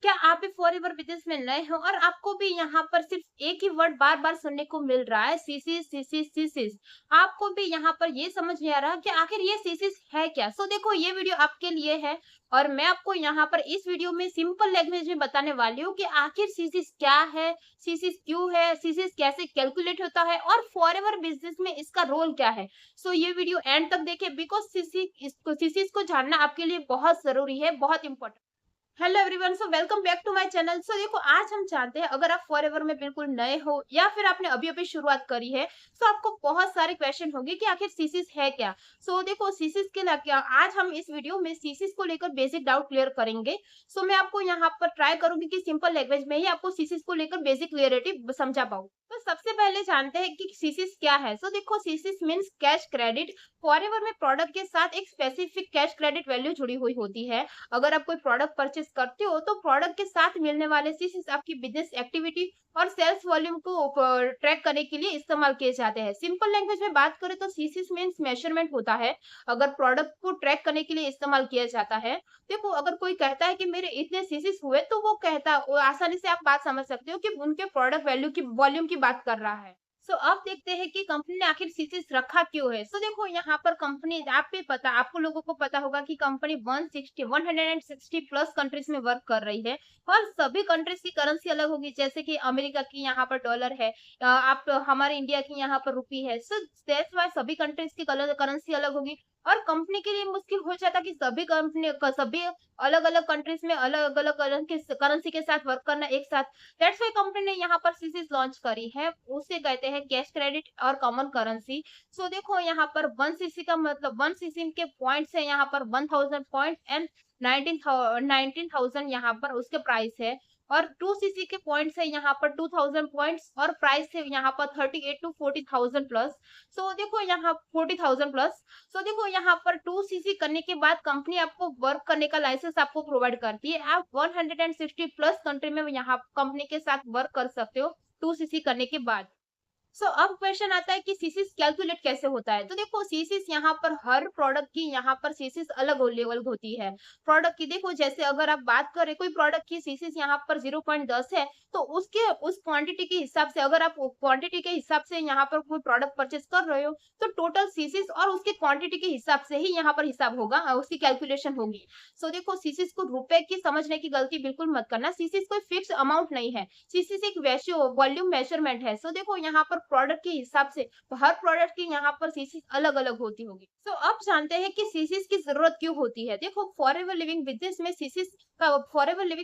क्या आप भी फॉरएवर बिजनेस में नए हो और आपको भी यहाँ पर सिर्फ एक ही वर्ड बार-बार सुनने को मिल रहा है सीसीस सीसीस सीसीस। आपको भी यहाँ पर ये समझ नहीं आ रहा कि आखिर ये सीसीस है क्या? सो देखो ये वीडियो आपके लिए है और मैं आपको यहाँ पर इस वीडियो में सिंपल लैंग्वेज में बताने वाली हूँ कि आखिर सीसीस क्या है, सीसीस क्यों है, सीसीस कैसे कैलकुलेट होता है और फॉरएवर बिजनेस में इसका रोल क्या है। सो ये वीडियो एंड तक देखें बिकॉज़ सीसीस को जानना आपके लिए बहुत ज़रूरी है, बहुत important. Hello everyone, so welcome back to my channel. So देखो आज हम चाहते हैं अगर आप फॉरएवर में बिल्कुल नए हो या फिर आपने अभी अभी शुरुआत करी है तो आपको बहुत सारे क्वेश्चन होंगे कि आखिर सीसीस है क्या। सो देखो सीसीस के लिए क्या आज हम इस वीडियो में सीसीस को लेकर बेसिक डाउट क्लियर करेंगे। सो मैं आपको यहाँ पर ट्राई करूंगी कि सिंपल लैंग्वेज में ही आपको सीसीस को लेकर बेसिक क्लियरिटी समझा पाऊँ। तो सबसे पहले जानते हैं कि सीसीस क्या है। सो देखो सीसीस मीन्स कैश क्रेडिट। फॉरएवर में प्रोडक्ट के साथ एक स्पेसिफिक कैश क्रेडिट वैल्यू जुड़ी हुई होती है। अगर आप कोई प्रोडक्ट परचेस करते हो तो प्रोडक्ट के साथ मिलने वाले सीसीस आपकी बिजनेस एक्टिविटी और सेल्स वॉल्यूम को ट्रैक करने के लिए इस्तेमाल किए जाते हैं। सिंपल लैंग्वेज में बात करें तो सीसीस मीन्स मेजरमेंट होता है। अगर प्रोडक्ट को ट्रैक करने के लिए इस्तेमाल किया जाता है। देखो अगर कोई कहता है कि मेरे इतने सीसीस हुए तो वो आसानी से आप बात समझ सकते हो कि उनके प्रोडक्ट वैल्यू की वॉल्यूम की बात कर रहा है। सो अब देखते हैं कि कंपनी ने आखिर सीसीस रखा क्यों है। सो देखो यहाँ पर कंपनी आपको लोगों को पता होगा कि कंपनी 160 प्लस कंट्रीज में वर्क कर रही है और सभी कंट्रीज की करेंसी अलग होगी। जैसे कि अमेरिका की यहाँ पर डॉलर है, आप हमारे इंडिया की यहाँ पर रुपी है। सो दैट्स व्हाई सभी कंट्रीज की करेंसी अलग होगी और कंपनी के लिए मुश्किल हो जाता कि सभी अलग अलग कंट्रीज में अलग अलग करेंसी के साथ वर्क करना एक साथ। दैट्स व्हाई कंपनी ने यहाँ पर सीसीस लॉन्च करी है। उसे कहते हैं कैश क्रेडिट और कॉमन करेंसी। सो देखो यहाँ पर 1 सीसी का मतलब 1 सीसी के पॉइंट्स है यहाँ पर 1000 पॉइंट एंड 19,000 यहाँ पर उसके प्राइस है और 2 सीसी के पॉइंट्स है यहाँ पर 2000 पॉइंट्स और प्राइस है यहाँ पर 38 टू 40,000 प्लस। सो देखो यहाँ 40,000 प्लस। सो देखो यहाँ पर 2 सीसी करने के बाद कंपनी आपको वर्क करने का लाइसेंस आपको प्रोवाइड करती है। आप 160 प्लस कंट्री में यहाँ कंपनी के साथ वर्क कर सकते हो 2 सीसी करने के बाद। अब क्वेश्चन आता है कि सीसीस कैलकुलेट कैसे होता है। तो देखो सीसीस यहाँ पर हर प्रोडक्ट की यहाँ पर सीसीस अलग लेवल होती है। प्रोडक्ट की देखो जैसे अगर आप बात करें कोई प्रोडक्ट की सीसीस यहाँ पर 0.10 है तो उसके उस क्वांटिटी के हिसाब से अगर आप क्वांटिटी के हिसाब से यहाँ पर कोई प्रोडक्ट परचेस कर रहे हो तो टोटल सीसीस और उसके क्वांटिटी के हिसाब से ही यहाँ पर हिसाब होगा, उसकी कैलकुलेशन होगी। देखो सीसीस को रुपए की समझने की गलती बिल्कुल मत करना। सीसीस कोई फिक्स अमाउंट नहीं है। सीसीस एक रेशियो वॉल्यूम मेजरमेंट है। देखो यहाँ पर प्रोडक्ट के हिसाब से तो हर प्रोडक्ट की यहाँ पर सीसीस अलग अलग होती होगी। अब जानते हैं कि सीसीस की जरूरत क्यों होती है। देखो फॉरएवर लिविंग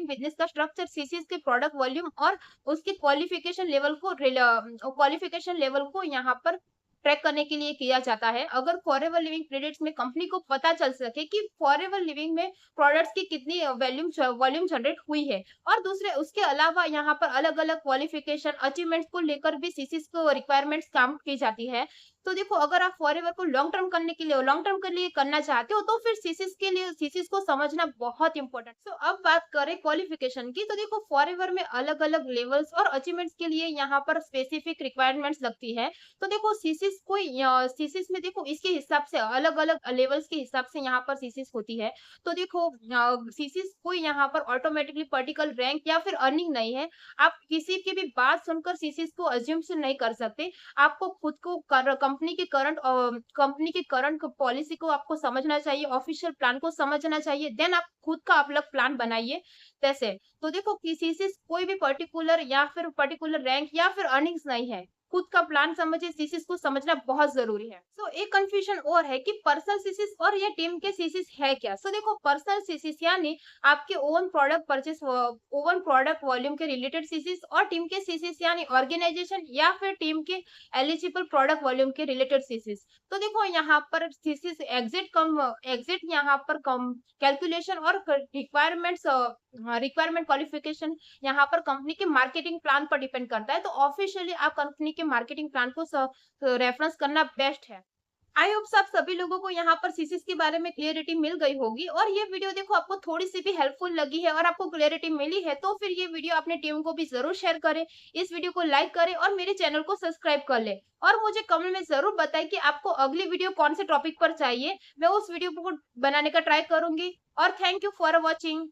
बिजनेस का स्ट्रक्चर सीसीस के प्रोडक्ट वॉल्यूम और उसके क्वालिफिकेशन लेवल को यहाँ पर ट्रैक करने के लिए किया जाता है। अगर फॉरएवर लिविंग प्रोडक्ट्स में कंपनी को पता चल सके कि फॉरएवर लिविंग में प्रोडक्ट्स की कितनी वॉल्यूम जनरेट हुई है और दूसरे उसके अलावा यहाँ पर अलग अलग क्वालिफिकेशन अचीवमेंट्स को लेकर भी सीसीस को रिक्वायरमेंट्स काम की जाती है। तो देखो अगर आप फॉरएवर को लॉन्ग टर्म के लिए करना चाहते हो तो फिर सीसीस को समझना बहुत इंपॉर्टेंट। अब बात करें क्वालिफिकेशन की। तो देखो फॉरएवर में अलग अलग लेवल्स और अचीवमेंट्स के लिए यहाँ पर स्पेसिफिक रिक्वायरमेंट्स लगती है। तो देखो सीसीस में देखो इसके हिसाब से अलग अलग लेवल्स के हिसाब से यहाँ पर सीसीस होती है। तो देखो सीसीस कोई यहाँ पर ऑटोमेटिकली पर्टिकुलर रैंक या फिर अर्निंग नहीं है। आप किसी की भी बात सुनकर सीसीस को अज्यूम नहीं कर सकते। आपको खुद को कंपनी की करंट पॉलिसी को आपको समझना चाहिए, ऑफिशियल प्लान को समझना चाहिए, देन आप खुद का अलग प्लान बनाइए वैसे। तो देखो किसी से कोई भी पर्टिकुलर रैंक या फिर अर्निंग्स नहीं है। खुद का प्लान समझिए, सीसीस को समझना बहुत जरूरी है। एक कंफ्यूजन और है कि पर्सनल सीसीस और ये टीम के सीसीस है क्या। देखो पर्सनल सीसीस यानी आपके ओवन प्रोडक्ट वॉल्यूम के रिलेटेड सीसीस और टीम के सीसीस यानी ऑर्गेनाइजेशन या फिर टीम के एलिजिबल प्रोडक्ट वॉल्यूम के रिलेटेड सीसीस। तो देखो यहाँ पर सीसीस एग्जिट यहाँ पर कम कैलकुलेशन और रिक्वायरमेंट क्वालिफिकेशन यहाँ पर कंपनी के मार्केटिंग प्लान पर डिपेंड करता है। तो ऑफिशियली आप कंपनी के मार्केटिंग प्लान को रेफरेंस करना बेस्ट है। आई होप आप सभी लोगों को यहाँ पर सीसीस के बारे में क्लियरिटी मिल गई होगी और ये वीडियो देखो आपको थोड़ी सी भी हेल्पफुल लगी है और आपको क्लियरिटी मिली है तो फिर ये वीडियो अपने टीम को भी जरूर शेयर करें। इस वीडियो को लाइक करें और मेरे चैनल को सब्सक्राइब कर ले और मुझे कमेंट में जरूर बताएं कि आपको अगली वीडियो कौन से टॉपिक पर चाहिए। मैं उस वीडियो को बनाने का ट्राई करूंगी और थैंक यू फॉर वॉचिंग।